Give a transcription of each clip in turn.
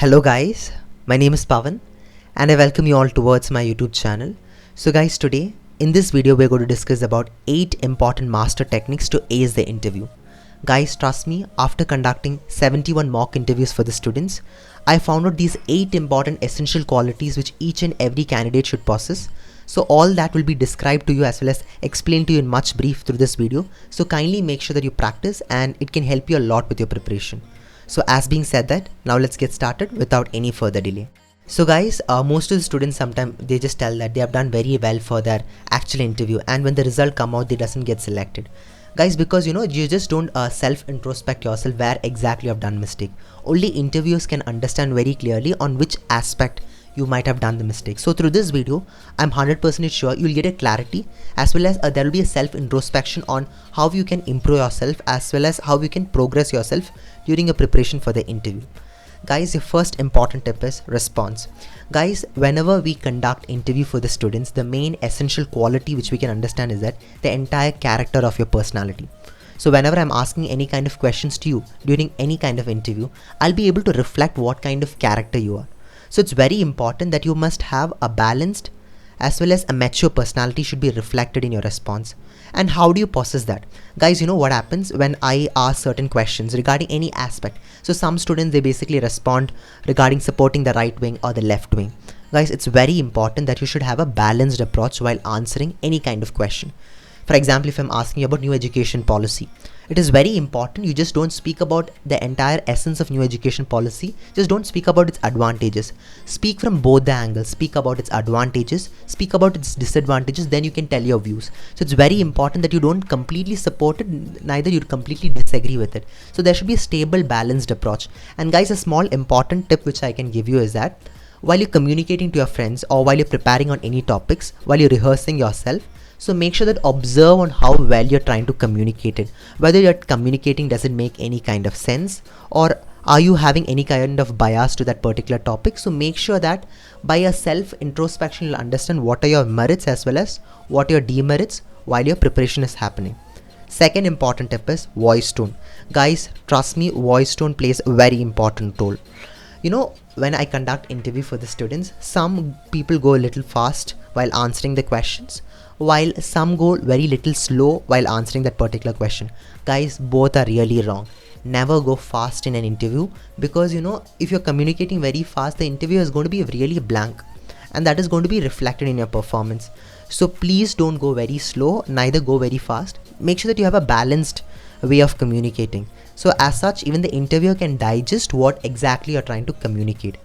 Hello guys, my name is Pavan and I welcome you all towards my YouTube channel. So guys, today in this video we're going to discuss about 8 important master techniques to ace the interview. Guys, trust me, after conducting 71 mock interviews for the students, I found out these 8 important essential qualities which each and every candidate should possess. So all that will be described to you as well as explained to you in much brief through this video. So kindly make sure that you practice and it can help you a lot with your preparation. So as being said that, now let's get started without any further delay. So guys, most of the students sometimes they just tell that they have done very well for their actual interview, and when the result come out they doesn't get selected. Guys, because you just don't self introspect yourself where exactly you have done mistake. Only interviewers can understand very clearly on which aspect you might have done the mistake. So through this video, I'm 100% sure you'll get a clarity as well as there will be a self introspection on how you can improve yourself as well as how you can progress yourself during a preparation for the interview. Guys, your first important tip is response. Guys, whenever we conduct interview for the students, the main essential quality which we can understand is that the entire character of your personality. So whenever I'm asking any kind of questions to you during any kind of interview, I'll be able to reflect what kind of character you are. So it's very important that you must have a balanced as well as a mature personality should be reflected in your response. And how do you possess that? Guys, you know what happens when I ask certain questions regarding any aspect. So some students, they basically respond regarding supporting the right wing or the left wing. Guys, it's very important that you should have a balanced approach while answering any kind of question. For example, if I'm asking you about new education policy, it is very important you just don't speak about the entire essence of new education policy. Just don't speak about its advantages. Speak from both the angles. Speak about its advantages, speak about its disadvantages, then you can tell your views. So it's very important that you don't completely support it, neither you completely disagree with it. So there should be a stable, balanced approach. And guys, a small important tip which I can give you is that while you're communicating to your friends or while you're preparing on any topics, while you're rehearsing yourself, so make sure that observe on how well you're trying to communicate it. Whether you're communicating doesn't make any kind of sense, or are you having any kind of bias to that particular topic. So make sure that by a self introspection you'll understand what are your merits as well as what are your demerits while your preparation is happening. Second important tip is voice tone. Guys, trust me, voice tone plays a very important role. When I conduct interview for the students, some people go a little fast while answering the questions, while some go very little slow while answering that particular question. Guys, both are really wrong. Never go fast in an interview, because if you're communicating very fast, the interview is going to be really blank and that is going to be reflected in your performance. So please don't go very slow, neither go very fast. Make sure that you have a balanced way of communicating. So as such, even the interviewer can digest what exactly you're trying to communicate.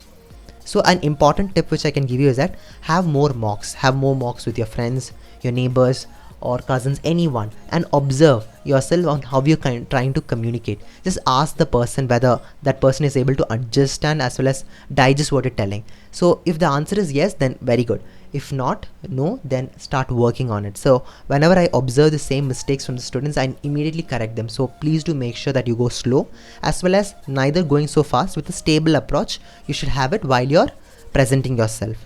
So an important tip which I can give you is that have more mocks. Have more mocks with your friends, your neighbors or cousins, anyone, and observe yourself on how you're trying to communicate. Just ask the person whether that person is able to understand as well as digest what you're telling. So if the answer is yes, then very good. If not, no, then start working on it. So whenever I observe the same mistakes from the students, I immediately correct them. So please do make sure that you go slow as well as neither going so fast. With a stable approach, you should have it while you're presenting yourself.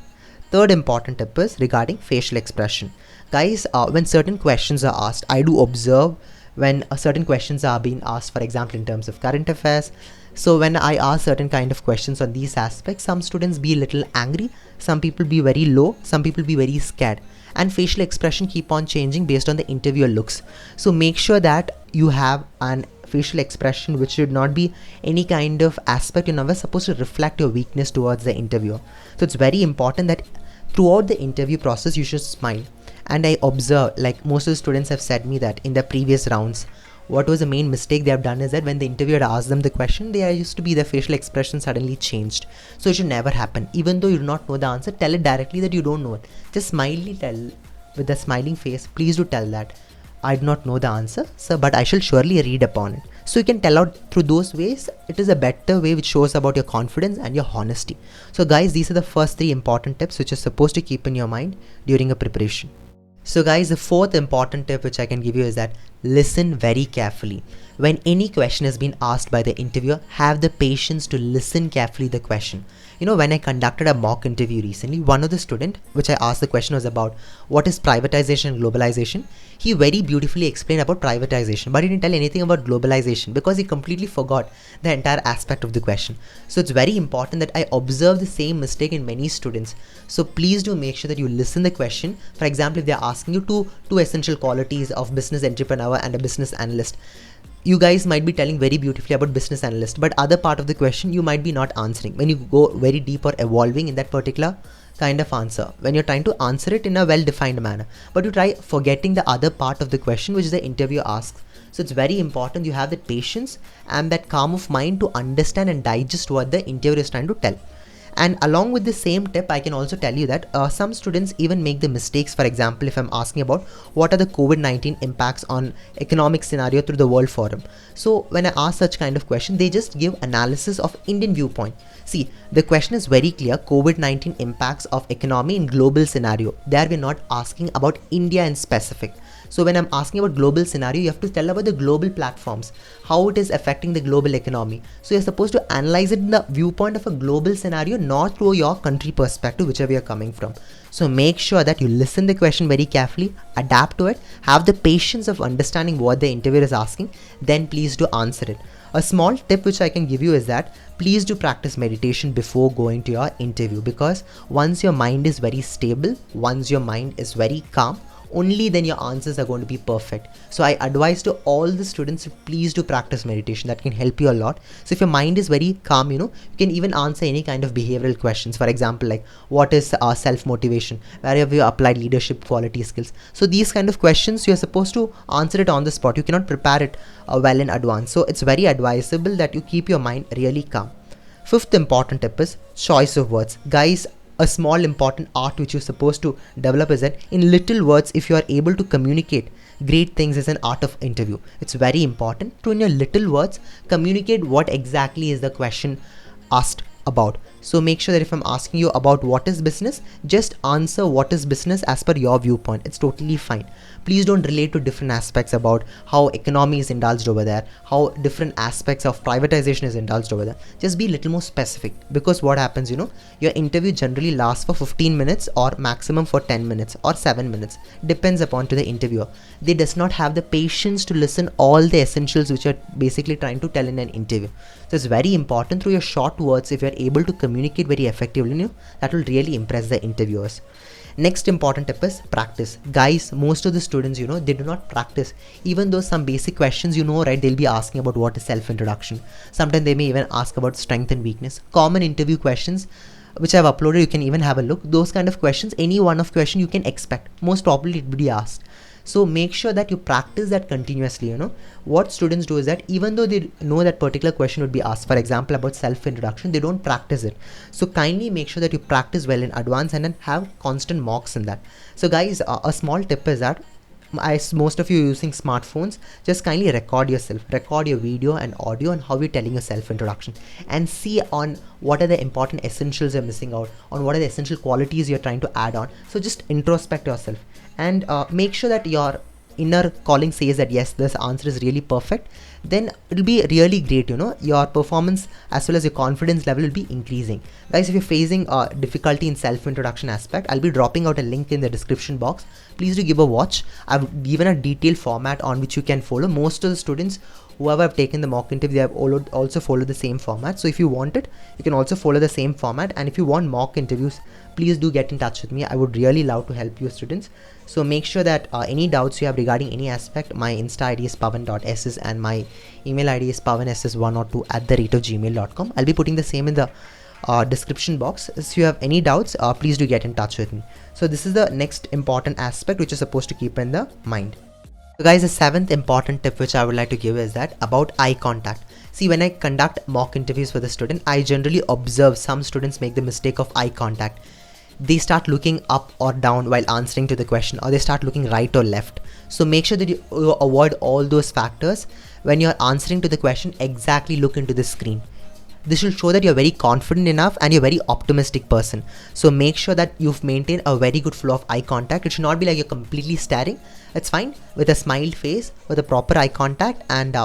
Third important tip is regarding facial expression. Guys, when certain questions are asked, I do observe when certain questions are being asked, for example, in terms of current affairs. So when I ask certain kind of questions on these aspects, some students be a little angry, some people be very low, some people be very scared, and facial expression keep on changing based on the interviewer looks. So make sure that you have an facial expression which should not be any kind of aspect. You're never supposed to reflect your weakness towards the interviewer. So it's very important that throughout the interview process you should smile. And I observe, like most of the students have said me that in the previous rounds, what was the main mistake they have done is that when the interviewer asked them the question, they used to be their facial expression suddenly changed. So it should never happen. Even though you do not know the answer, tell it directly that you don't know it. Just smiley tell with a smiling face, please do tell that I do not know the answer, sir, but I shall surely read upon it. So you can tell out through those ways. It is a better way which shows about your confidence and your honesty. So guys, these are the first 3 important tips which you're supposed to keep in your mind during a preparation. So guys, the fourth important tip which I can give you is that listen very carefully. When any question has been asked by the interviewer, have the patience to listen carefully the question. When I conducted a mock interview recently, one of the student, which I asked the question was about what is privatization and globalization. He very beautifully explained about privatization, but he didn't tell anything about globalization because he completely forgot the entire aspect of the question. So it's very important that I observe the same mistake in many students. So please do make sure that you listen the question. For example, if they're asking you two essential qualities of business entrepreneur and a business analyst, you guys might be telling very beautifully about business analyst, but other part of the question you might be not answering when you go very deep or evolving in that particular kind of answer, when you're trying to answer it in a well-defined manner, but you try forgetting the other part of the question which the interviewer asks. So it's very important you have that patience and that calm of mind to understand and digest what the interviewer is trying to tell. And along with the same tip, I can also tell you that some students even make the mistakes. For example, if I'm asking about what are the COVID-19 impacts on economic scenario through the World Forum. So when I ask such kind of question, they just give analysis of Indian viewpoint. See, the question is very clear: COVID-19 impacts of economy in global scenario. There we're not asking about India in specific. So when I'm asking about global scenario, you have to tell about the global platforms, how it is affecting the global economy. So you're supposed to analyze it in the viewpoint of a global scenario, not through your country perspective, whichever you're coming from. So make sure that you listen the question very carefully, adapt to it, have the patience of understanding what the interviewer is asking, then please do answer it. A small tip which I can give you is that please do practice meditation before going to your interview, because once your mind is very stable, once your mind is very calm, only then your answers are going to be perfect. So I advise to all the students to please do practice meditation. That can help you a lot. So if your mind is very calm, you can even answer any kind of behavioral questions. For example, like what is self-motivation? Where have you applied leadership quality skills? So these kind of questions, you're supposed to answer it on the spot. You cannot prepare it well in advance. So it's very advisable that you keep your mind really calm. Fifth important tip is choice of words. Guys, a small important art which you're supposed to develop is that in little words, if you are able to communicate great things as an art of interview, it's very important to in your little words communicate what exactly is the question asked about. So make sure that if I'm asking you about what is business, just answer what is business as per your viewpoint. It's totally fine. Please don't relate to different aspects about how economy is indulged over there, how different aspects of privatization is indulged over there. Just be a little more specific, because what happens, your interview generally lasts for 15 minutes or maximum for 10 minutes or 7 minutes. Depends upon to the interviewer. They does not have the patience to listen all the essentials which are basically trying to tell in an interview. So it's very important through your short words, if you're able to communicate very effectively, that will really impress the interviewers. Next important tip is practice. Guys, most of the students, they do not practice. Even though some basic questions, right, they'll be asking about what is self-introduction. Sometimes they may even ask about strength and weakness. Common interview questions which I've uploaded, you can even have a look. Those kind of questions, any one of question you can expect. Most probably it will be asked. So make sure that you practice that continuously. What students do is that even though they know that particular question would be asked, for example about self-introduction, they don't practice it. So kindly make sure that you practice well in advance and then have constant mocks in that. So guys, a small tip is that as most of you using smartphones, just kindly record yourself, record your video and audio and how you're telling your self-introduction, and see on what are the important essentials you're missing out on, what are the essential qualities you're trying to add on. So just introspect yourself and make sure that your inner calling says that yes, this answer is really perfect. Then it'll be really great. Your performance as well as your confidence level will be increasing. Guys, if you're facing difficulty in self-introduction aspect, I'll be dropping out a link in the description box. Please do give a watch. I've given a detailed format on which you can follow. Most of the students whoever have taken the mock interview, they have also followed the same format. So if you want it, you can also follow the same format. And if you want mock interviews, please do get in touch with me. I would really love to help you students. So make sure that any doubts you have regarding any aspect, my Insta ID is pavan.ss and my email ID is pavanss102@gmail.com. I'll be putting the same in the description box. If you have any doubts, please do get in touch with me. So this is the next important aspect which you're supposed to keep in the mind. So guys, the seventh important tip which I would like to give is that about eye contact. See, when I conduct mock interviews for the student, I generally observe some students make the mistake of eye contact. They start looking up or down while answering to the question, or they start looking right or left. So make sure that you avoid all those factors. When you're answering to the question, exactly look into the screen. This will show that you're very confident enough and you're a very optimistic person. So make sure that you've maintained a very good flow of eye contact. It should not be like you're completely staring. It's fine with a smiled face with a proper eye contact. And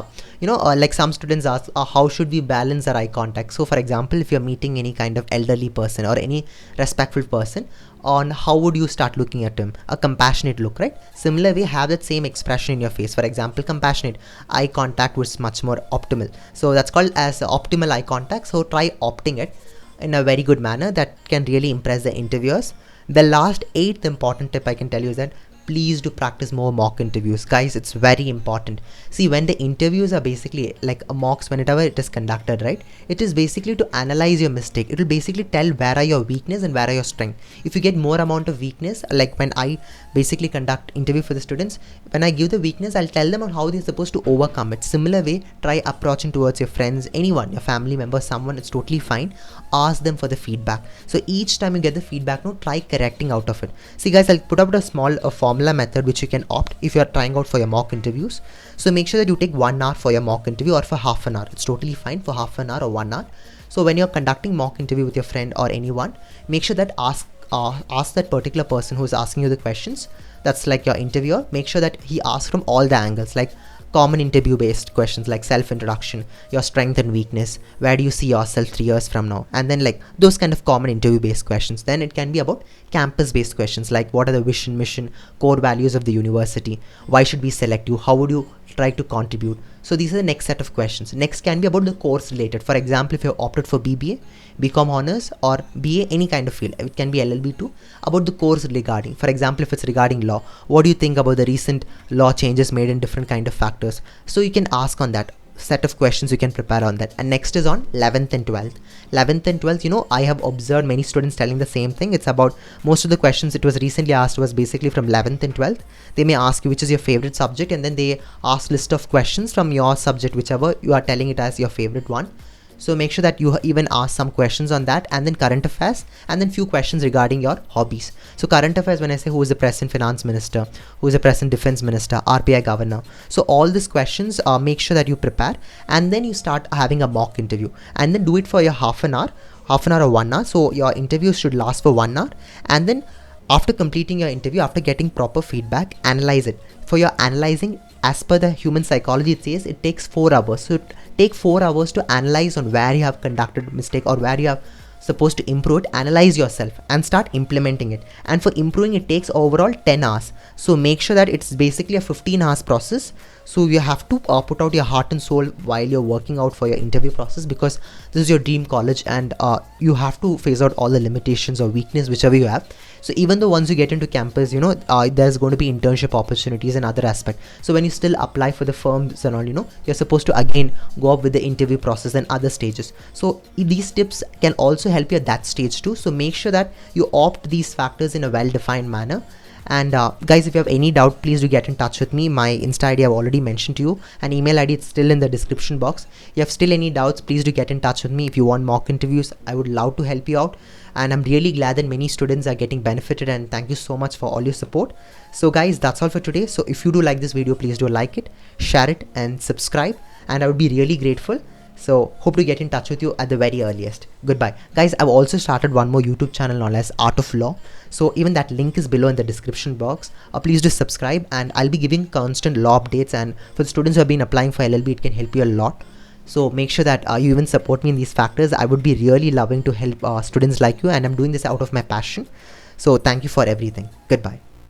like some students ask, how should we balance our eye contact? So for example, if you're meeting any kind of elderly person or any respectful person, on how would you start looking at him? A compassionate look, right? Similar way, have that same expression in your face. For example, compassionate eye contact was much more optimal, so that's called as optimal eye contact. So try opting it in a very good manner that can really impress the interviewers. The last 8th important tip I can tell you is that please do practice more mock interviews. Guys, it's very important. See, when the interviews are basically like a mocks, whenever it is conducted, right, it is basically to analyze your mistake. It will basically tell where are your weakness and where are your strength. If you get more amount of weakness, like when I basically conduct interview for the students, when I give the weakness, I'll tell them on how they're supposed to overcome it. Similar way, try approaching towards your friends, anyone, your family member, someone, it's totally fine. Ask them for the feedback. So each time you get the feedback, try correcting out of it. See guys, I'll put up a small formula method which you can opt if you are trying out for your mock interviews. So make sure that you take 1 hour for your mock interview, or for half an hour. It's totally fine for half an hour or 1 hour. So when you're conducting mock interview with your friend or anyone, make sure that ask that particular person who is asking you the questions, that's like your interviewer, make sure that he asks from all the angles, like common interview based questions like self-introduction, your strength and weakness, where do you see yourself 3 years from now, and then like those kind of common interview based questions. Then it can be about campus based questions like what are the vision, mission, core values of the university, why should we select you, how would you try to contribute. So these are the next set of questions. Next can be about the course related. For example, if you have opted for BBA, BCom honors, or BA, any kind of field, it can be LLB too, about the course regarding. For example, if it's regarding law, what do you think about the recent law changes made in different kind of factors? So you can ask on that. Set of questions you can prepare on that. And next is on 11th and 12th. 11th and 12th, I have observed many students telling the same thing. It's about most of the questions it was recently asked was basically from 11th and 12th. They may ask you which is your favorite subject, and then they ask list of questions from your subject, whichever you are telling it as your favorite one. So make sure that you even ask some questions on that, and then current affairs, and then few questions regarding your hobbies. So current affairs, when I say who is the present finance minister, who is the present defense minister, RBI governor. So all these questions, make sure that you prepare, and then you start having a mock interview, and then do it for your half an hour or 1 hour. So your interview should last for 1 hour, and then after completing your interview, after getting proper feedback, analyze it. For your analyzing, as per the human psychology, it says it takes 4 hours. So take 4 hours to analyze on where you have conducted mistake or where you have supposed to improve it. Analyze yourself and start implementing it. And for improving, it takes overall 10 hours. So make sure that it's basically a 15 hours process. So you have to put out your heart and soul while you're working out for your interview process, because this is your dream college, and you have to phase out all the limitations or weakness whichever you have. So even though once you get into campus, there's going to be internship opportunities and other aspect. So when you still apply for the firms and all, you're supposed to again go up with the interview process and other stages. So these tips can also help you at that stage too. So make sure that you opt these factors in a well-defined manner. And guys, if you have any doubt, please do get in touch with me. My Insta ID I've already mentioned to you, and email ID it's still in the description box. If you have still any doubts, please do get in touch with me. If you want mock interviews, I would love to help you out, and I'm really glad that many students are getting benefited, and thank you so much for all your support. So guys, that's all for today. So if you do like this video, please do like it, share it, and subscribe, and I would be really grateful. So hope to get in touch with you at the very earliest. Goodbye. Guys, I've also started one more YouTube channel known as Art of Law. So even that link is below in the description box. Please do subscribe, and I'll be giving constant law updates, and for the students who have been applying for LLB, it can help you a lot. So make sure that you even support me in these factors. I would be really loving to help students like you, and I'm doing this out of my passion. So thank you for everything. Goodbye.